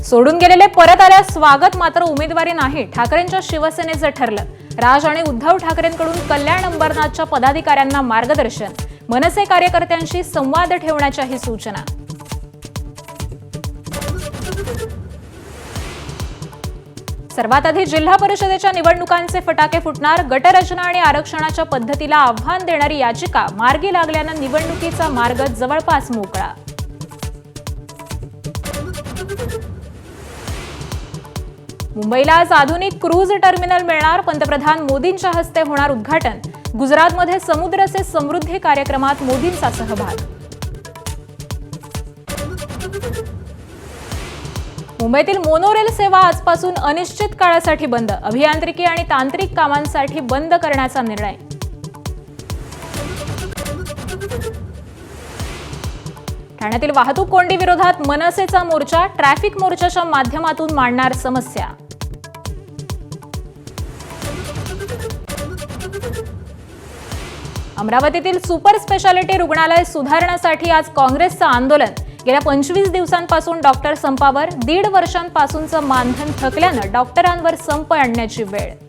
सोडून गेलेले परत आल्यास स्वागत, मात्र उमेदवारी नाही, ठाकरेंच्या शिवसेनेचं ठरलं। राज आणि उद्धव ठाकरेंकडून कल्याण अंबरनाथच्या पदाधिकाऱ्यांना मार्गदर्शन, मनसे कार्यकर्त्यांशी संवाद ठेवण्याच्याही सूचना। सर्वात आधी जिल्हा परिषदेच्या निवडणुकांचे फटाके फुटणार, गटरचना आणि आरक्षणाच्या पद्धतीला आव्हान देणारी याचिका मार्गी लागल्यानं निवडणुकीचा मार्ग जवळपास मोकळा। मुंबईला आज आधुनिक क्रूझ टर्मिनल मिळणार, पंतप्रधान मोदींच्या हस्ते होणार उद्घाटन। गुजरातमध्ये समुद्र से समृद्धी कार्यक्रमात मोदींचा सहभाग। मुंबईतील मोनोरेल सेवा आजपासून अनिश्चित काळासाठी बंद, अभियांत्रिकी आणि तांत्रिक कामांसाठी बंद करण्याचा निर्णय। ठाण्यातील वाहतूक कोंडी विरोधात मनसेचा मोर्चा, ट्रॅफिक मोर्चाच्या माध्यमातून मांडणार समस्या। अमरावतीतील सुपर स्पेशालिटी रुग्णालय सुधारण्यासाठी आज काँग्रेसचं आंदोलन। गेल्या 25 दिवसांपासून डॉक्टर संपावर, 1.5 वर्षांपासूनचं मानधन थकल्यानं डॉक्टरांवर संप आणण्याची वेळ।